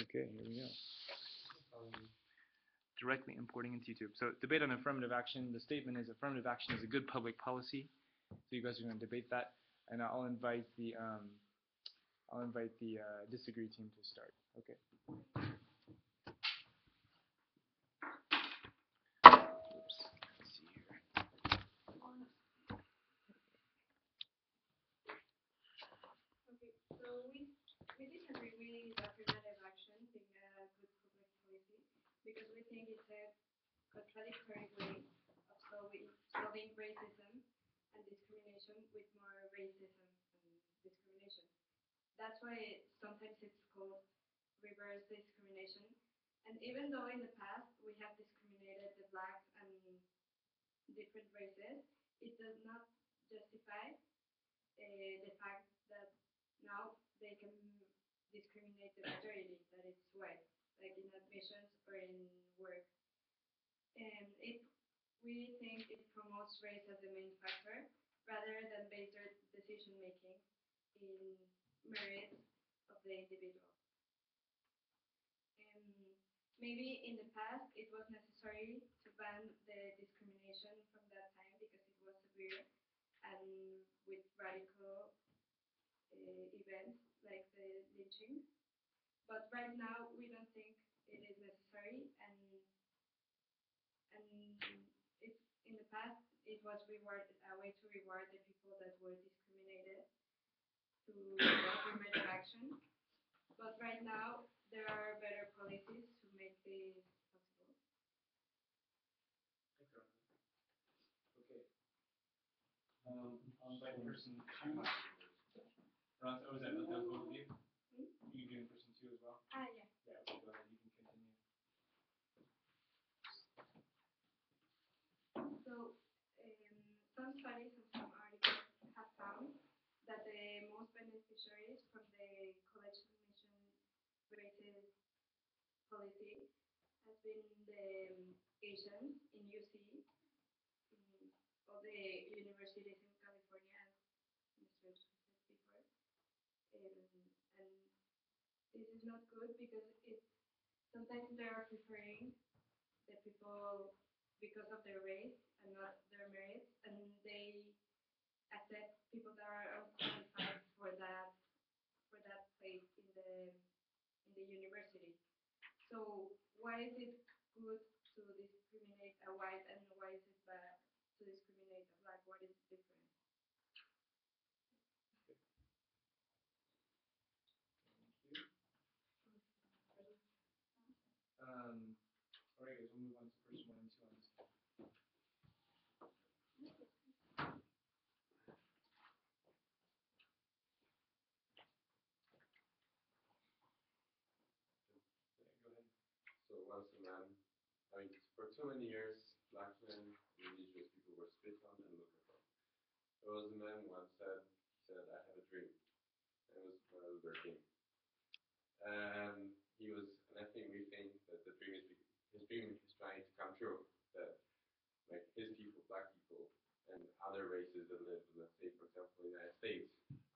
Okay, here we go. Directly importing into YouTube. So debate on affirmative action. The statement is affirmative action is a good public policy. So you guys are going to debate that, and I'll invite the disagree team to start. Okay. Oops. Let's see here. Okay, so we disagree with affirmative action being a good public policy because we think it's a contradictory way of solving racism and discrimination with more racism and discrimination. That's why sometimes it's called reverse discrimination. And even though in the past we have discriminated the blacks and different races, it does not justify the fact that now they can discriminate the majority, that it's white, like in admissions or in work. And we think it promotes race as the main factor rather than base their decision making in merit of the individual. Maybe in the past it was necessary to ban the discrimination from that time because it was severe and with radical events like the lynching. But right now we don't think it is necessary, and it, in the past it was a way to reward the people that were discriminated to affirmative action. But right now there are better policies to make this possible. Okay. I'll invite person two. Oh, that was both of you? You doing person two as well? Yeah. Yeah, okay, go ahead. You can continue. So, some studies and some articles have found that the most beneficiaries from the college admission races policy has been the Asians in UC, in all the universities in California, as Mr. said before. And this is not good because sometimes they are preferring the people because of their race and not their merits, and they accept people that are unqualified for that place in the university. So why is it good to discriminate a white and why is it bad to discriminate a black? What is different? All right, guys, we'll move on to person one and two on this. Go ahead. So once a man, I mean, for too many years, black men and indigenous people were spit on and looked upon. There was a man once said, I have a dream. And it was when I was 13. And I think we think that his dream is trying to come true. That like his people, black people, and other races that live, let's say, for example, in the United States,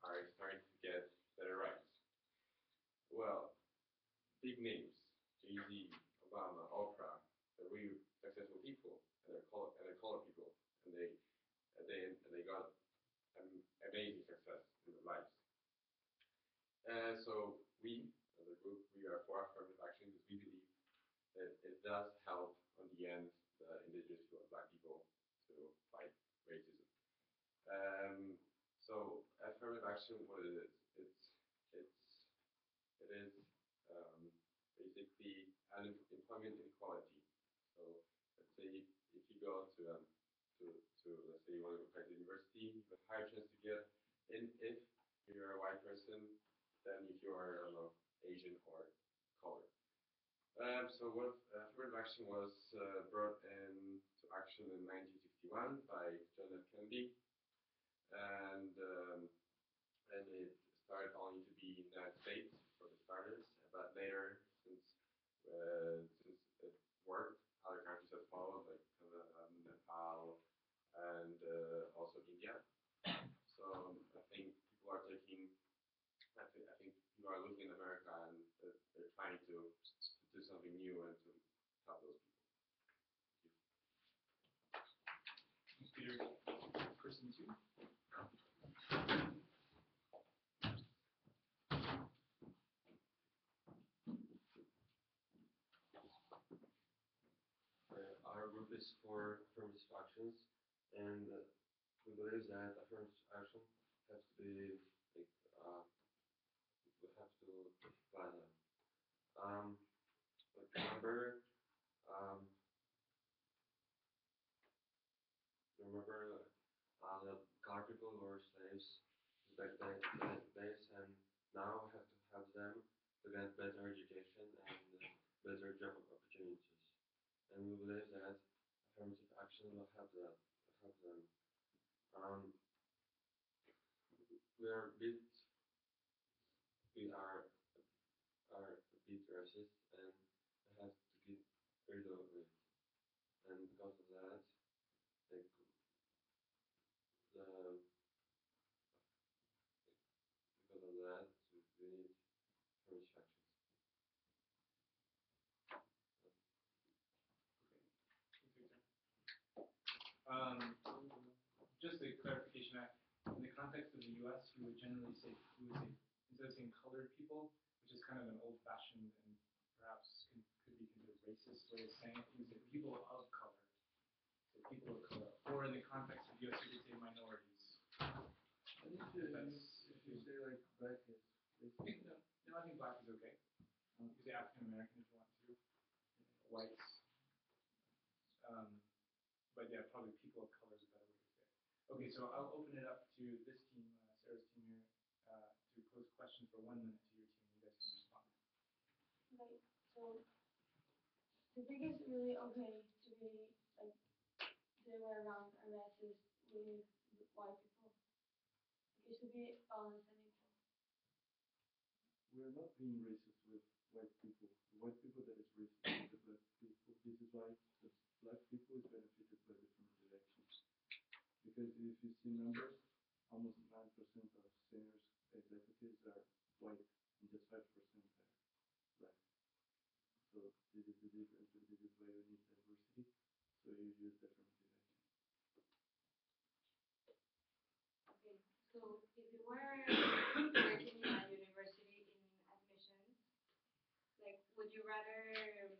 are starting to get better rights. Well, big names, Jay-Z, Obama, Oprah, they're really successful people, and they're colored people, and they got amazing success in their lives. And so we, as a group, we are for affirmative action because we believe that it does help on the end the indigenous people and black people to fight racism. So affirmative action, what it is, it is basically an employment inequality. So let's say if you go to let's say you want to go to university, you have a higher chance to get in if you're a white person than if you're, I don't know, Asian or colored. So what affirmative action was brought into action in 1961 by John F. Kennedy, and it started only to be in the United States for the starters, but later, since it worked, other countries have followed, like Nepal and also India. So I think people are taking, I think people are looking at America and they're trying to do something new and to help those people. Peter, person two. Our group is for affirmative actions, and we believe that affirmative action has to be like we have to apply them. Like remember the car people were slaves back days, and now we have to have them to get better education and better job opportunities. And we believe that affirmative action will help that, help them. Um, we are a bit, we are a bit racist, and we have to get rid of it. And because of that, like the because of that, we need affirmative actions. Just a clarification, in the context of the U.S., we would generally say, instead of saying colored people, which is kind of an old-fashioned and perhaps could be considered racist way of saying it, we would say people of color. So people of color. Or in the context of the U.S., we would say minorities. And if you say like black is racist. No, I think black is okay. You could say African American if you want to. Whites. But yeah, probably people of color is a better way to say it. Okay, so I'll open it up to this team, Sarah's team here, to pose questions for 1 minute to your team. You guys can respond. Right. So I think it's really okay to be like the other way around and racist with white people. Like, it should be balanced and equal. We're not being racist with white people. The white people that is racist with the black people. This is why the black people is benefited by affirmative actions. Because if you see numbers, almost 9% of senior executives are white and just 5% are black. So this is the difference, and this is why we need diversity. So you use affirmative action. Okay, so if you were working in a university in admissions, like, would you rather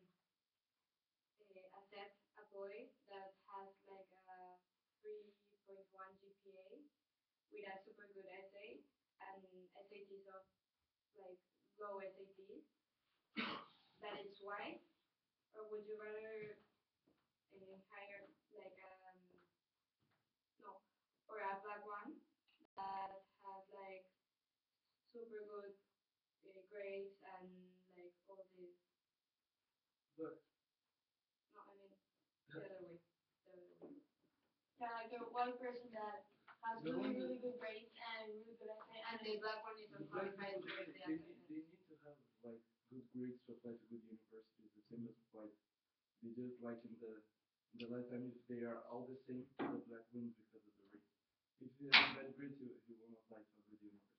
accept a boy that has like a 3.1 GPA with a super good essay and SATs of like low SATs that is white, or would you rather hire like no, or a black one that has like super good grades and like all this? But No, I mean the other way. The other way. Yeah, like a white person that has The one really good grades and really good essay And the black one is the black unqualified people, for the they assignment. need to have like good grades to apply to good universities, the same as white. They just like in the lifetime, if they are all the same, the black wins because of the race. If you have bad grades, you won't apply to a good university.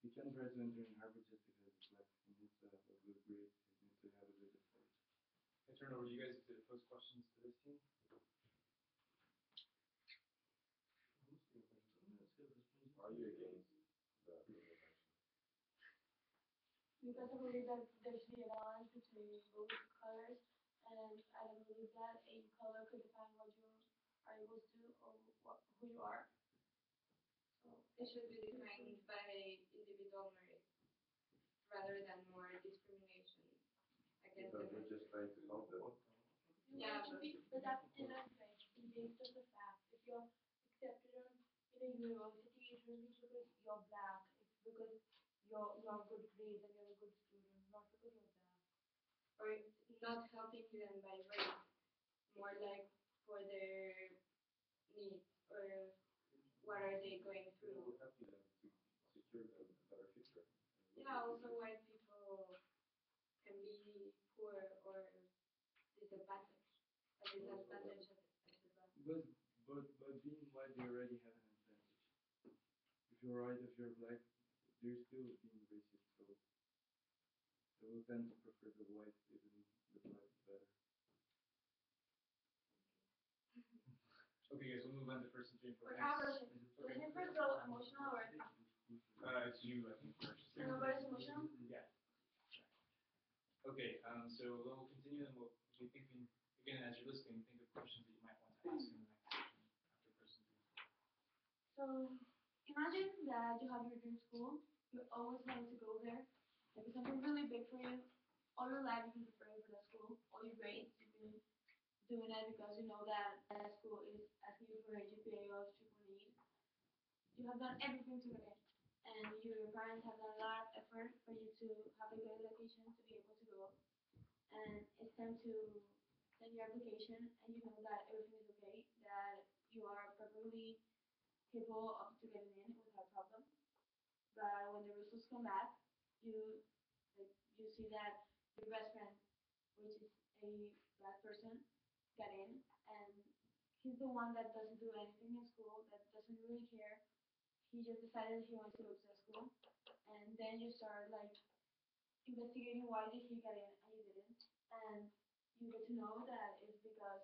You can't try to enter in Harvard just because it's black. He needs to have a good grade. He needs to have a good effort. I turn over to you guys to pose questions to this team. Are you against the affirmative action? because I believe that there should be a balance between both colors, and I don't believe that a color could define what you are able to do or who you are. So It should be defined by individual merit rather than more discrimination against Because them. we're just trying to help them. Yeah, it should be, but that's in a way, based on the fact if you're accepted in a university, it shouldn't be because you're black. It's because you have good grades and you're a good student, not because you're black. Or not helping them by race, more like for their needs or what are they going through. Helping them to secure them a better future. Yeah, also white people can be poor or disadvantaged. A disadvantage as a black. But being white, they already have an advantage. If you're white, if you're black, they're still being racist, so they will tend to prefer the white even if the black is better. Okay, guys, we'll move on to person three and four. But I have a Next. question. Does him first go emotional or It's you, I think, first. nobody's emotional? Yeah. Okay, so we'll continue and we'll be thinking, again, as you're listening, think of questions that you might want to ask in the next section after person three. So imagine that you have your dream school. You always wanted to go there. Like it's something really big for you. All your life you've been preparing for that school. All your grades you've been doing it because you know that that school is asking you for a GPA of 2.8. You have done everything to get in. And your parents have done a lot of effort for you to have a good location to be able to go. And it's time to send your application and you know that everything is okay, that you are perfectly capable of to getting in without problem. But when the results come back, you like you see that your best friend, which is a black person, got in and he's the one that doesn't do anything in school, that doesn't really care. He just decided he wants to go to the school and then you start like investigating why did he get in and you didn't. And you get to know that it's because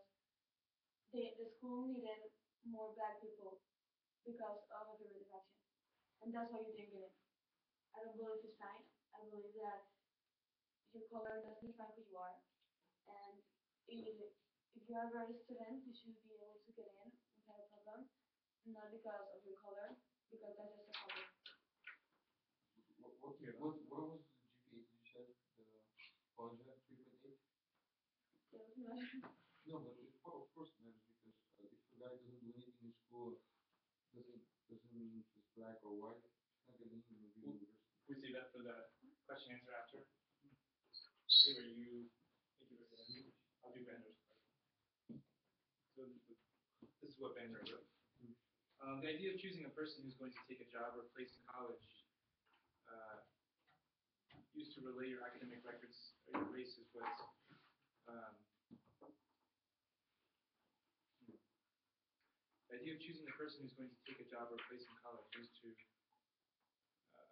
the school needed more black people because of affirmative action. And that's why you didn't get in. I don't believe it's fine. I believe that your color doesn't define who you are. And if you are a very student, you should be able to get in without a problem, not because of your color, because that's just a color. What was the GPA you said? The Ponja 3.8? That was not. No, but of course it matters because if a guy doesn't do anything in school, doesn't mean he's black or white, he's not getting into the university. We save that for the question answer after. Okay, where you, thank you for that. I'll do Vander's question. So this is what Vander wrote. The idea of choosing a person who's going to take a job or place in college used to relay your academic records or your race is what the idea of choosing a person who's going to take a job or place in college used to not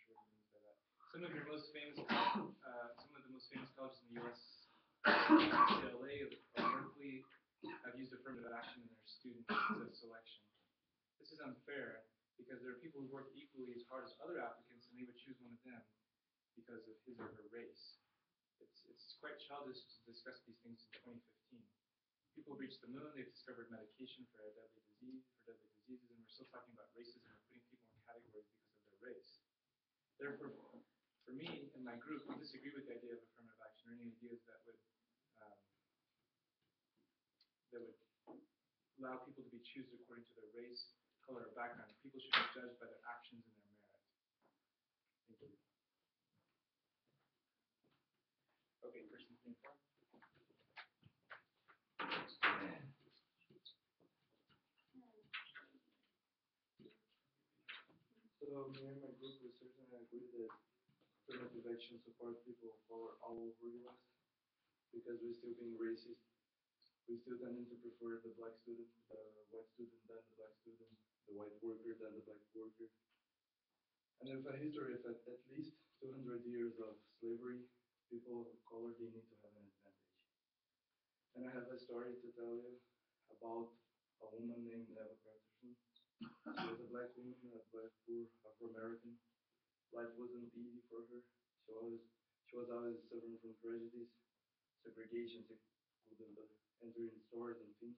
sure what he means by that. Some of the most famous colleges in the U.S., UCLA or Berkeley, have used affirmative action in their student selection. This is unfair because there are people who work equally as hard as other applicants, and they would choose one of them because of his or her race. It's quite childish to discuss these things in 2015. People have reached the moon, they've discovered medication for deadly diseases, and we're still talking about racism and putting people in categories because of their race. Therefore, for me and my group, we disagree with the idea of affirmative action or any ideas that would allow people to be chosen according to their race, color, or background. People should be judged by their actions and their merit. Thank you. Okay, person 3 and 4. So me and my group, we certainly agree that affirmative action supports people of color all over US because we're still being racist. We still tending to prefer the black student, the white student, then the black student, the white worker, then the black worker. And with a history of at least 200 years of slavery, people of color, they need to have an advantage. And I have a story to tell you about a woman named Eva Patterson. She was a black woman, a black poor Afro-American. Life wasn't easy for her. She was always suffering from prejudice, segregation, she couldn't enter in stores and things.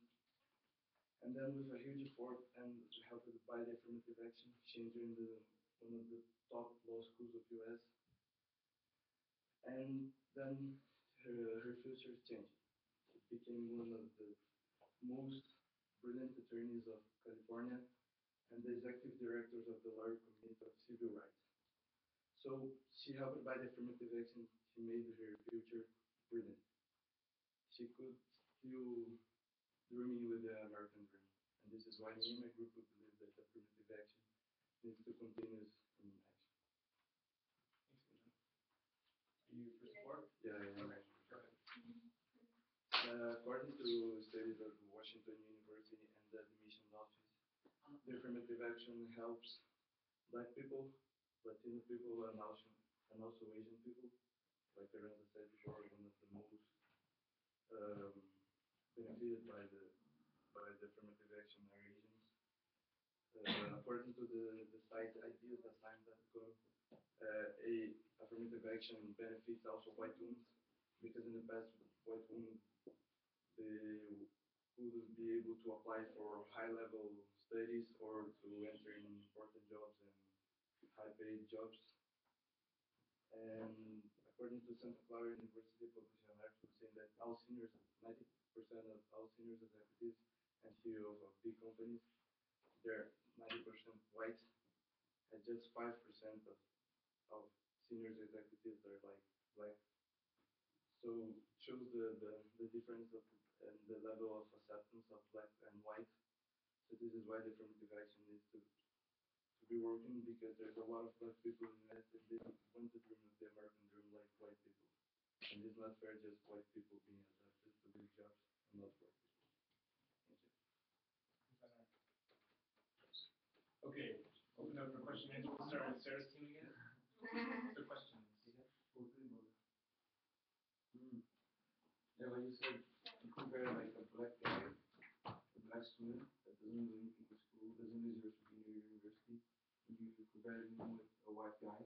And then with a huge effort and helped by the affirmative action, she entered into one of the top law schools of US. And then her future changed. She became one of the most brilliant attorneys of California and the executive directors of the Lawyer Committee of Civil Rights. So she helped by the affirmative action, she made her future brilliant. She could still dreaming with the American dream. And this is why me and my group would believe that affirmative action needs to continue in action. Thanks, Are you for support? Yeah, yeah. Okay, go ahead. According to studies of Washington University and the admissions office, the affirmative action helps black people, Latino people and also Asian people. Like Lorenzo said before, one of the most um, benefited by the affirmative action are Asians. According to the site ideas.science.com, a affirmative action benefits also white women because in the past white women they wouldn't be able to apply for high level studies or to enter in important jobs and high paid jobs. And according to Santa Clara University published an article saying that all seniors, 90% of all seniors executives and CEOs of big companies, they're 90% white, and just 5% of seniors executives are like black. So shows the difference of and the level of acceptance of black and white. So this is why the affirmative action needs to be working because there's a lot of black people in the United States they want to dream of the American dream like white people. And it's not fair just white people being accepted to these jobs and not white people. Thank you. Okay, open up for question and answer. We'll start with Sarah's team again. So questions. Yeah, like you said, you compare like a black guy, a black student that doesn't do anything in school, doesn't deserve to be near university, and you compare him with a white guy,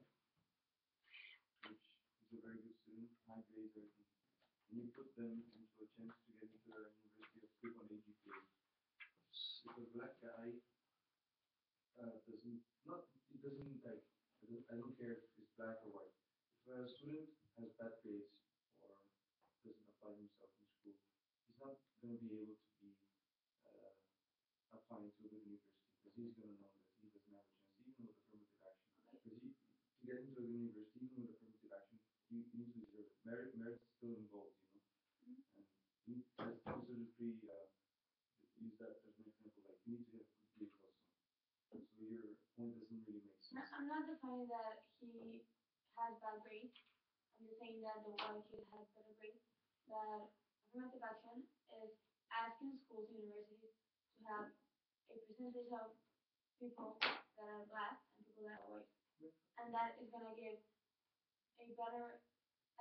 which is a very good student, high grades, everything. And you put them into a chance to get into a university of 3.8 GPA. If a black guy doesn't, not, he doesn't like, I don't care if he's black or white. If a student has bad grades or doesn't apply himself in school, he's not going to be able to be uh, applying to a good university because he's going to know that he doesn't have a chance, even with affirmative action. Because to get into a good university, even with affirmative action, you need to deserve it. Merit is still involved, you know. And you, as also the three, use that as an example, like you need to have good grades also. So your point doesn't really make sense. I'm not defining that he has bad grades. I'm just saying that the white kid has better grades. That affirmative action is asking schools and universities to have a percentage of people that are black and people that are white. And that is going to give a better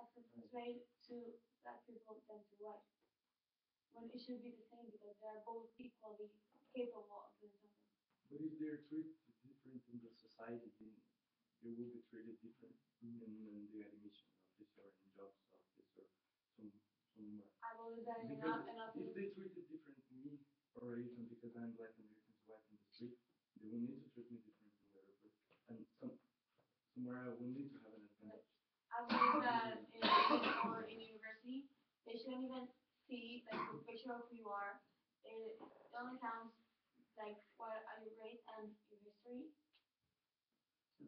acceptance rate to black people than to white. When it should be the same because they are both equally capable of doing something. But if they're treated different in the society, then they will be treated different in the admission of this or in jobs of this or somewhere. I believe that you're Because not enough. if they treated different me or Asian because I'm black and everything's white in the street, they will need to treat me different in the airport. And somewhere I will need to have an advantage. I believe that in school or in university, they shouldn't even see like the picture of who you are. It only counts like what are your grades and your history.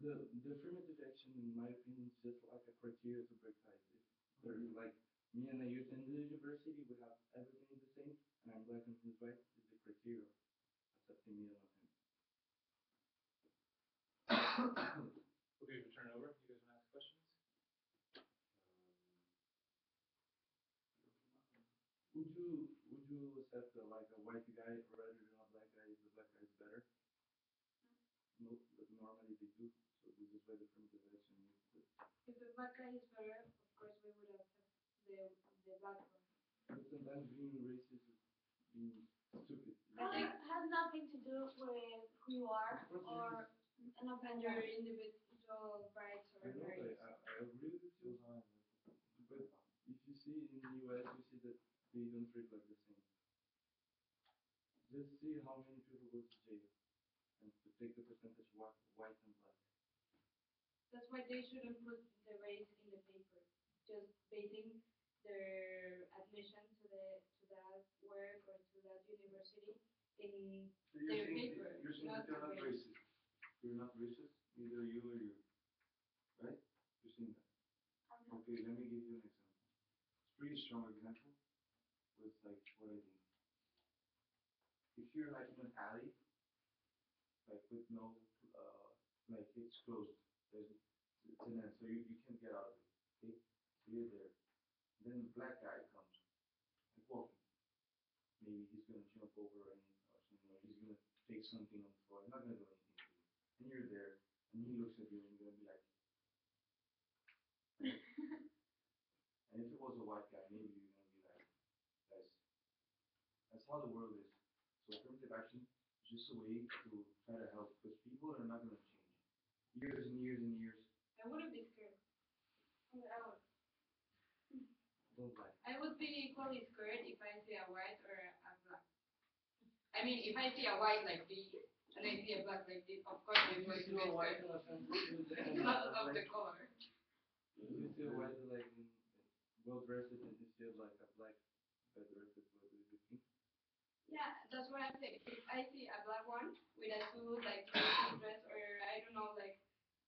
The affirmative action, in my opinion, is just like a criteria to break ties. If they're like me and a youth in the university, we have everything the same, and I'm black and he's white, is the criteria accepting me and not him. Okay, we'll turn it over. You guys want to ask questions? Would you accept like a white guy rather than a black guy if the black guy is better? No, but normally they do. So this is why the affirmative action is good. If the black guy is better, of course we would accept the black one. But sometimes being racist is being stupid. It has nothing to do with who you are or And your individual rights I or know, values. I agree with you. But if you see in the US, you see that they don't treat like the same. Just see how many people go to jail and to take the percentage white and black. That's why they shouldn't put the race in the paper. Just basing their admission to that work or to that university in So their paper. you're saying not that you're not the race. racist. You're not racist, neither you or you. Right? You're saying that. Okay, let me give you an example. It's a pretty strong example with like what I think. If you're like in an alley, like with no, like it's closed, it's an end, so you can't get out of it. Okay? So you're there. Then the black guy comes, like walking. Maybe he's gonna jump over or something, or he's gonna take something on the floor. He's not gonna do anything to you. And you're there, and he looks at you and you're gonna be like, right? And if it was a white guy, maybe you're gonna be like, guys, that's how the world is. So affirmative action is just a way to try to help because people are not gonna change. Years and years and years. I wouldn't be scared. I would. Don't lie. I would be equally scared if I see a white or a black. I mean, if I see a white like this and I see a black like this, of course I'm going to be scared. Not of the color. You see a white like well dressed and you see like a black bad dressed, what do you think? Yeah, that's what I'm saying. If I see a black one with a suit, like traditional dress, or I don't know, like,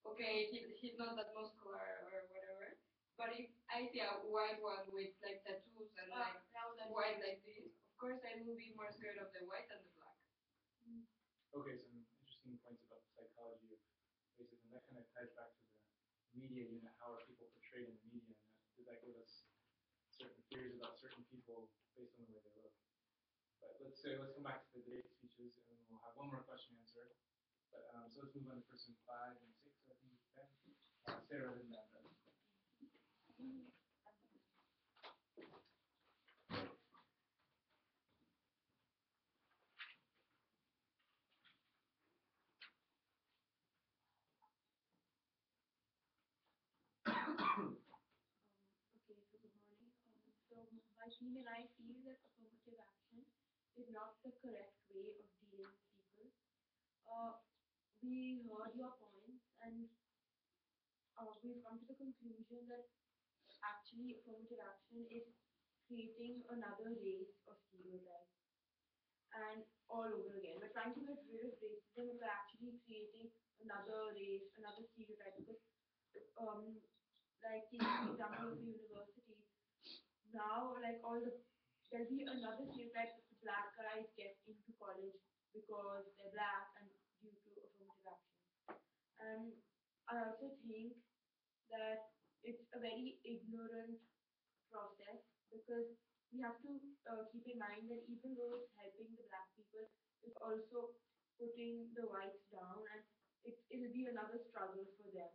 okay, he's not that muscular or whatever. But if I see a white one with like tattoos and like white like this, of course I will be more scared of the white than the black. Okay, some interesting points about the psychology of racism. That kind of ties back to the media unit. How are people portrayed in the media? And does that give us certain fears about certain people based on the way they look? But let's come back to the debate speeches, and then we'll have one more question answered. But so let's move on to person 5 and 6. I think it's Ben. Sarah and Ben. Okay, so good morning. So my team and I feel that affirmative action is not the correct way of dealing with people. Uh, we heard your points and we've come to the conclusion that actually affirmative action is creating another race of stereotypes and all over again. We're trying to get rid of racism and we're actually creating another race, another stereotype because like taking the example of the university, now like all the there'll be another stereotype that the black guys get into college because they're black and due to affirmative action. And I also think that it's a very ignorant process because we have to keep in mind that even though it's helping the black people, it's also putting the whites down and it'll be another struggle for them.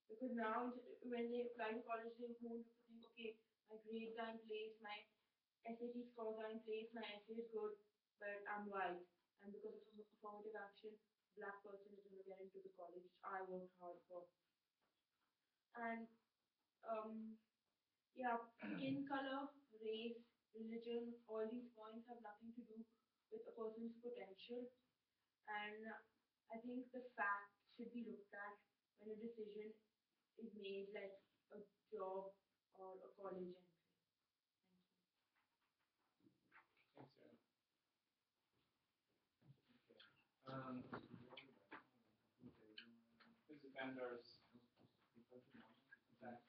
Because now when they apply to college, they won't think, okay, my grades are in place, my SAT scores are in place, my essay is good, but I'm white. And because of affirmative action, black person is going to get into the college I worked hard for. And yeah, skin color, race, religion, all these points have nothing to do with a person's potential. And I think the facts should be looked at when a decision is made, like a job or a college entry. Thanks, Sarah. Okay. This is Bandar's. Zach.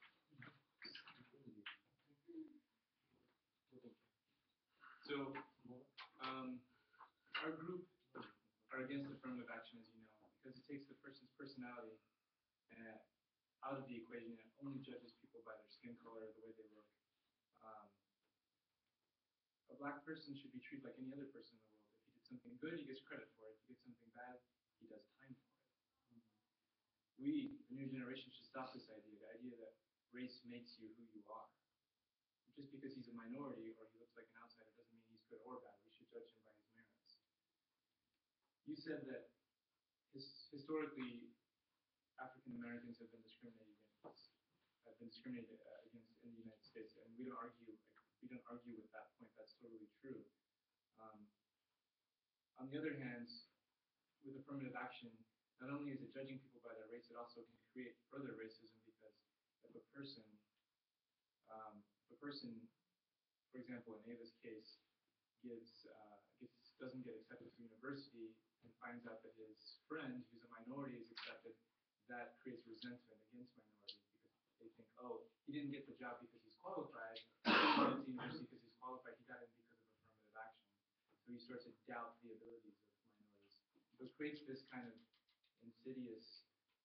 So, our group are against affirmative action, as you know, because it takes the person's personality out of the equation and only judges people by their skin color, the way they look. Um, a black person should be treated like any other person in the world. If he did something good, he gets credit for it. If he did something bad, he does time for it. We, the new generation, should stop this idea, the idea that race makes you who you are. Just because he's a minority or he looks like an outsider doesn't mean he's good or bad. We should judge him by his merits. You said that historically, African Americans have been discriminated against in the United States, and we don't argue with that point. That's totally true. On the other hand, with affirmative action, not only is it judging people by their race, it also can create further racism because if a person, for example, in Ava's case, doesn't get accepted to university and finds out that his friend, who's a minority, is accepted, that creates resentment against minorities because they think, oh, he didn't get the job because he's qualified, he went to university because he's qualified, he got in because of affirmative action. So he starts to doubt the abilities of minorities. So it creates this kind of insidious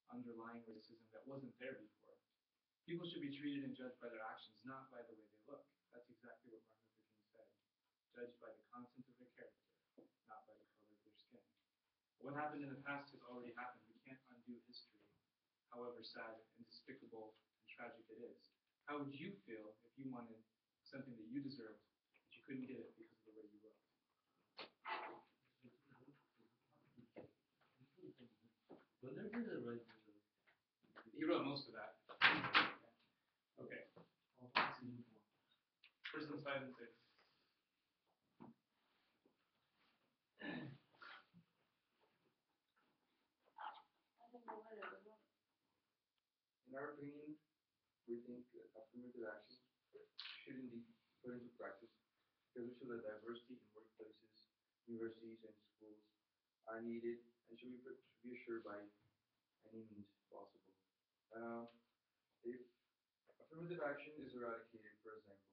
underlying racism that wasn't there before. People should be treated and judged by their actions, not by the way they look. That's exactly what Martin Luther King said. Judged by the content of their character, not by the color of their skin. What happened in the past has already happened. We can't undo history. however sad and despicable and tragic it is. How would you feel if you wanted something that you deserved, but you couldn't get it because of the way you wrote? But there is a right to do. He wrote most of that. Okay. Persons 5 and 6. I think whatever. In our opinion, we think that affirmative action should indeed put into practice because we feel that diversity in workplaces, universities, and schools are needed and should be assured by any means possible. Uh, if affirmative action is eradicated, for example,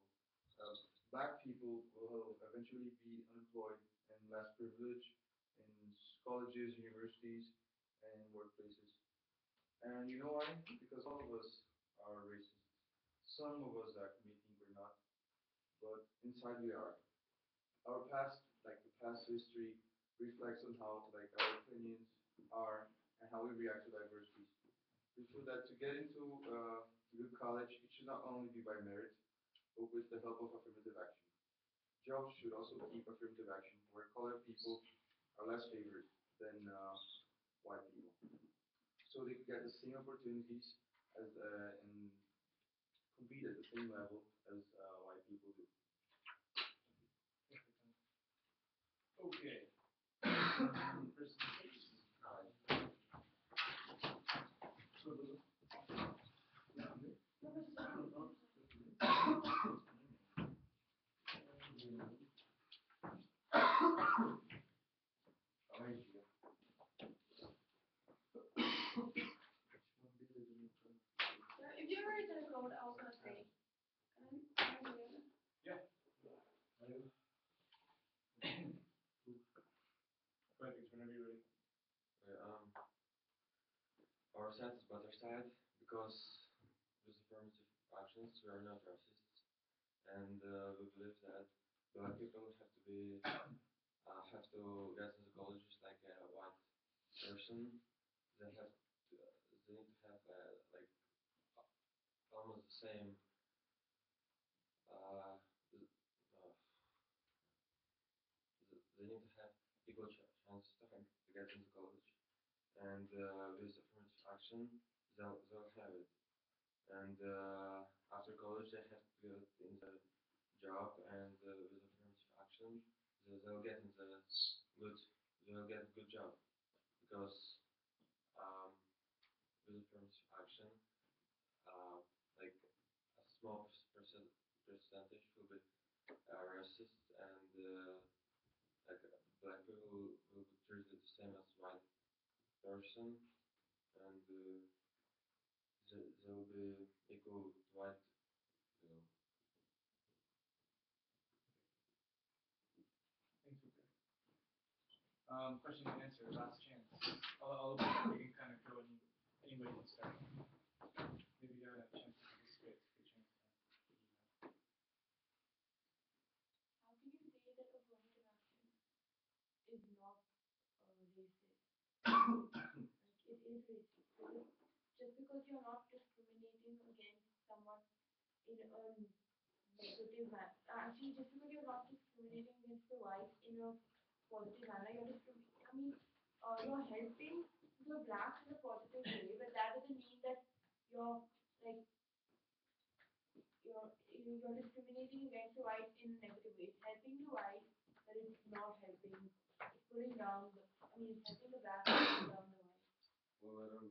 uh, black people will eventually be unemployed and less privileged in colleges, universities, and workplaces. And you know why? Because all of us are racist. Some of us may think we're not, but inside we are. Our past, like the past history, reflects on how like our opinions are and how we react to diversity. We feel that to get into good college, it should not only be by merit, but with the help of affirmative action. Jobs should also keep affirmative action, where colored people are less favored than white people, so they get the same opportunities as and compete at the same level as white people do. Okay. Person 6. So if you were to code, I was gonna say, can I hear? Yeah. Go ahead, Victor, whenever you're ready. Our side is better side because with affirmative actions we are not racists, and we believe that black people have to be have to get into college just like a white person. They have to, they need to have like almost the same uh, th- uh, they need to have equal chances to get into college, and with affirmative action they'll have it. And after college they have to get in the job, and with affirmative action they'll get in the good they'll get a good job because um, with affirmative action like a small percentage will be racist, and like black people will be treated the same as white person, and they will be equal to white, you know. Thanks, Victor. Question and answer, last chance. I'll open it up. You can kind of go and anybody can start. Maybe you have a chance to participate. It's a good chance to. How can you say that affirmative action is not racist? Like it is racist. Because just because you're not discriminating against someone in a negative manner, actually just because you're not discriminating against the whites in a positive manner, you're discriminating. I mean, you're helping the blacks in a positive way, but that doesn't mean that you're like you're discriminating against the whites in a negative way. It's helping the whites, but it's not helping. It's pulling down the. I mean, it's helping the blacks pulling down the whites. Well,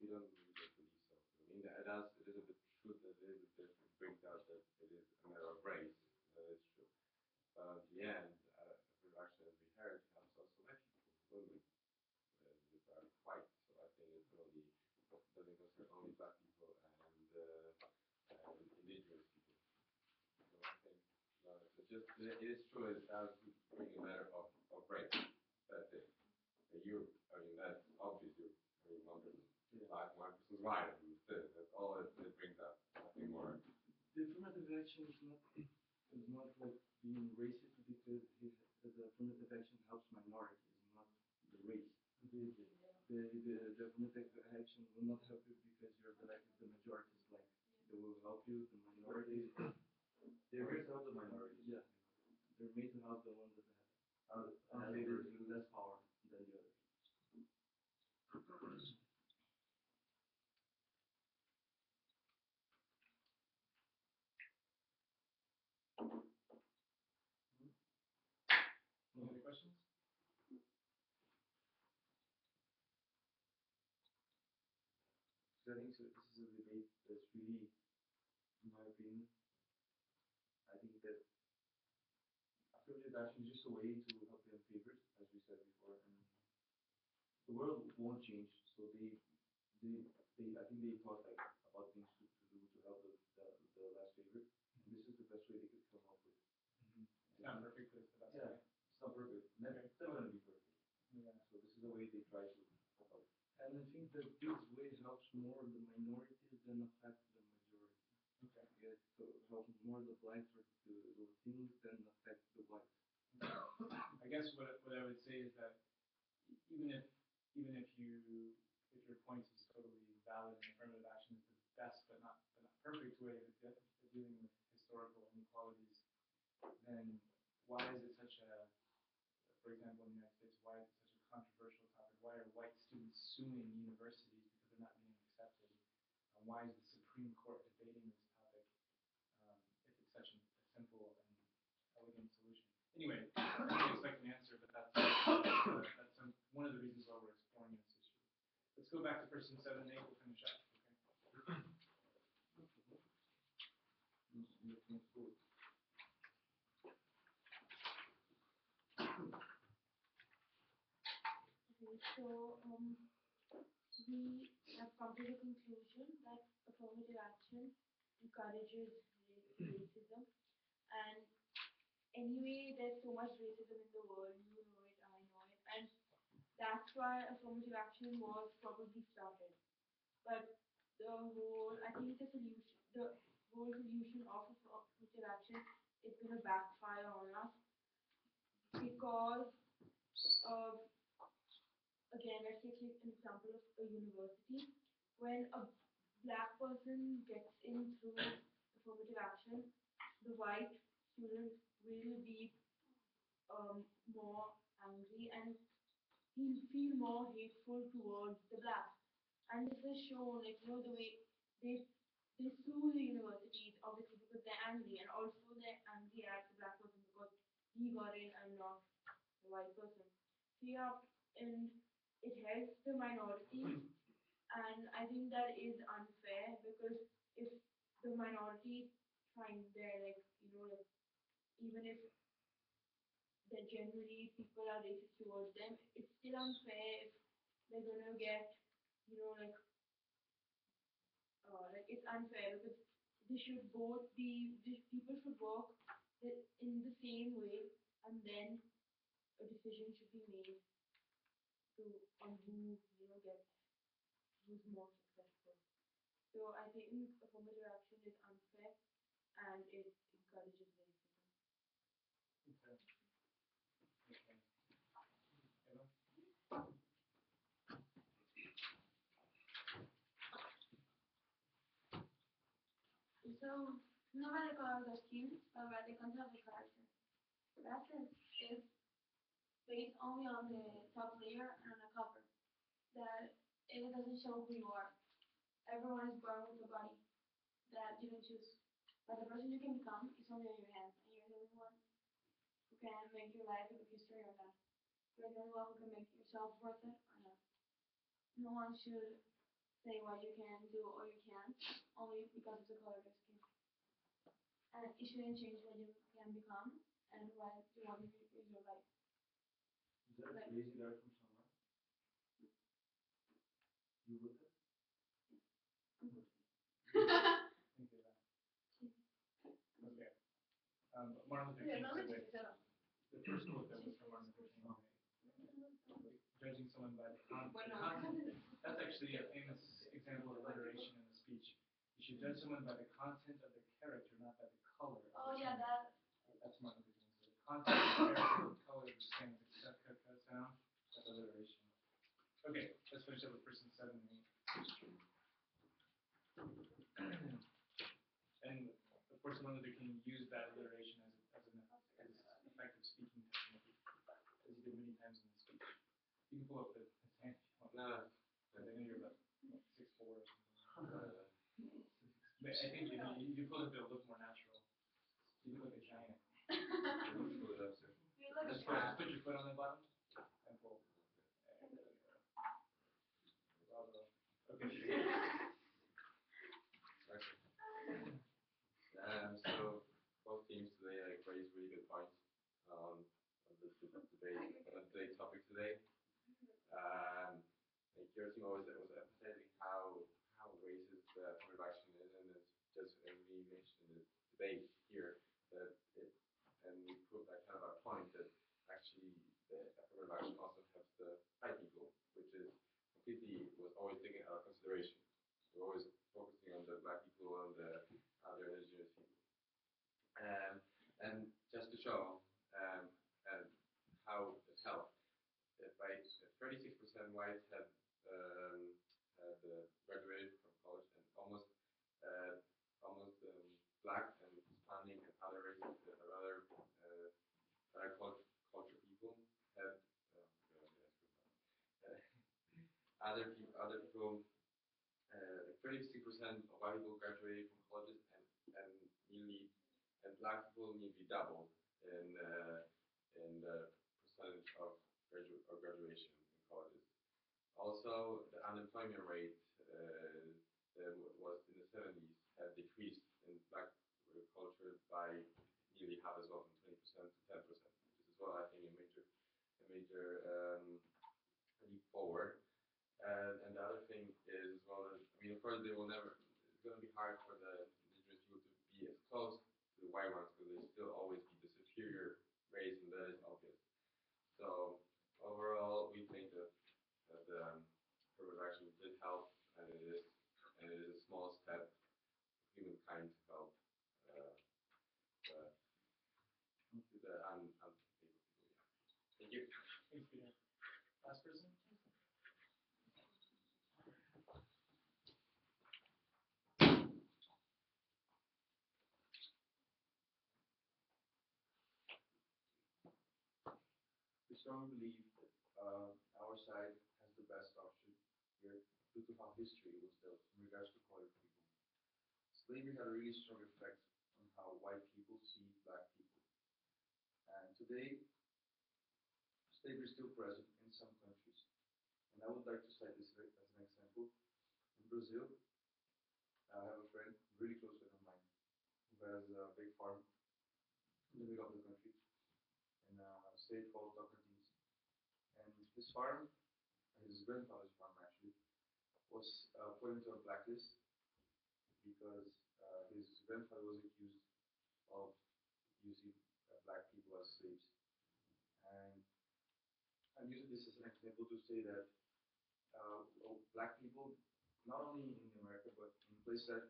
we don't really believe so. I mean, it is a bit true that it brings out that it is a matter of race. That is true. But in the end, actually, as we heard, helps also white people, women, that are white. So I think it only doesn't concern only black people and indigenous people. So I think it is true. It does bring a matter of race. That's it. I mean, that's obvious. I mean, one person's black, one person's white. I mean, that's all it brings up. Nothing more. The affirmative action is not like being racist because the affirmative action helps minorities, not the race. The the affirmative action will not help you because the majority is black. They will help you, the minority. They're here to help the minorities. Yeah, they're made to help the ones that have less power than the others. Any other questions? So I think this is a debate that's really, in my opinion, I think that affirmative action is just a way to help them favored, as we said before, and the world won't change. So I think they thought like about things to do to help the less favored, and this is the best way they could come up with. It's not perfect, but it's the best Yeah, way. it's not perfect. It's never gonna be perfect. Yeah. So this is the way they try to help. And I think that this way helps more the minorities than affect the majority. Okay. Yeah, so help more the blacks or the Latinos than affect the whites. I guess what I would say is that even if your point is totally valid and affirmative action is the best but not perfect way of dealing with historical inequalities, then why is it such a, for example, in the United States, why is it such a controversial topic? Why are white students suing universities because they're not being accepted? Why is the Supreme Court debating this topic if it's such a simple and elegant solution? Anyway, I didn't expect an answer, but that's one of the reasons why we're exploring this issue. Let's go back to person 7 and 8. We'll finish up. Okay. Okay, so we have come to the conclusion that affirmative action encourages racism, and anyway, there's so much racism in the world. You know it, I know it, and that's why affirmative action was probably started. But I think the whole solution of affirmative action is going to backfire on us because of, again, let's take an example of a university. When a black person gets in through affirmative action, the white student will be more angry and he'll feel more hateful towards the black. And this is shown, like, the way they they sue the universities, obviously, because they're angry, and also they're angry at the black person because he got in and not the white person. So yeah, and it helps the minorities, and I think that is unfair because if the minorities find they're like, like, even if that generally people are racist towards them, it's still unfair if they're gonna get, like it's unfair because people should work in the same way, and then a decision should be made to on who's more successful. So I think affirmative action is unfair and it encourages racism. Okay. Okay. Emma? So no matter the color of the skin, but the content of the character. Racism is based only on the top layer and on the cover. That it doesn't show who you are. Everyone is born with a body that you can choose. But the person you can become is only on your hands, and you're the only one who can make your life a good history or not. You're the only one who can make yourself worth it or not. No one should say what you can do or you can't, only because of the color of your skin. And it shouldn't change what you can become and what you want to do with your life. Is that a crazy guy from somewhere? You would have? Think of that. Okay. Martin Luther King said that the first quote that was from Martin Luther King, judging someone by the content. That's actually a famous example of alliteration in a speech. You should judge someone by the content of their character, not by the color. Oh yeah, that. That's Martin Luther King. So the content of the character, the color of the skin, the sound. That's alliteration. Okay, let's finish up with person 7 and 8. And of course, Martin Luther King used that alliteration as an effective speaking technique, as he did many times in his speech. You can pull up the hand if you want. No. I know you're about 6'4" or something. But I think you pull it to look more natural. You look like a giant. Pull it up, sir. You look Just fat. put your foot on the bottom and pull. Bravo. Okay. So both teams today raised really good points on the debate topic today. Like your team was emphasizing how racist affirmative action is, and it's just as we mentioned in the debate here that it, and we proved that kind of our point that actually the affirmative action also helps the white people, which is completely was always taken out of consideration. We're always focusing on the black people and the other indigenous people. And just to show and how it helped, by 36% whites had graduated from college, and almost black and Hispanic and other races, other culture people had other people. 36% of white people graduated from colleges, and black people nearly doubled in the percentage of graduation in colleges. Also, the unemployment rate was in the 70s had decreased in black culture by nearly half as well, from 20% to 10%, which is as well, I think, a major leap forward. And the other thing is as well, I mean, of course, they will never. It's going to be hard for the indigenous people to be as close to the white ones because they still always be the superior race, and that is obvious. So overall, we think that the affirmative action did help, and it is a small step for humankind to help the unable people. Yeah. Thank you. Thanks, Peter. Last person? We strongly believe that our side has the best option here due to how history was dealt in regards to colored people. Slavery had a really strong effect on how white people see black people. And today, slavery is still present in some countries. And I would like to cite this as an example. In Brazil, I have a friend, really close friend of mine, who has a big farm in the middle of the country, in a state called Tocantins. And his farm, his grandfather's farm actually, was put into a blacklist because his grandfather was accused of using black people as slaves. And I'm using this as an example to say that black people, not only in America, but in places that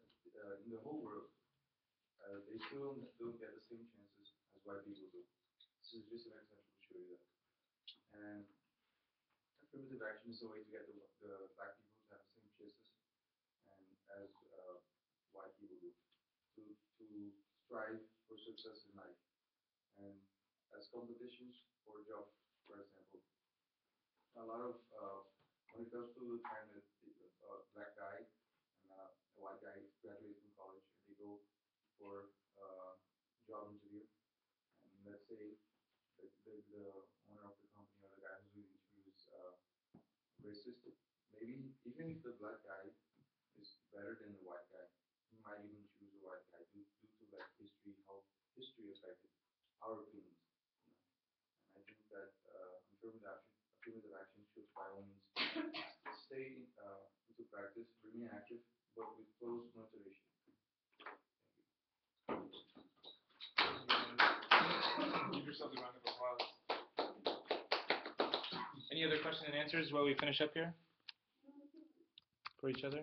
in the whole world, they still don't get the same chances as white people do. This is just an example to show you that. And affirmative action is a way to get the black people to have the same chances and as white people do, to strive for success in life. And as competitions for a job, for example, a lot of when it comes to the time that a black guy and a white guy graduate from college and they go for job interview, and let's say the owner of the company or the guy who's doing the interview is racist, maybe even if the black guy is better than the white guy, he might even choose the white guy due to like history, how history affected our opinions. And I think that affirmative action should by all means stay into practice, remain active, but with close motivation. Give yourself a round of applause. Any other question and answers while we finish up here? For each other?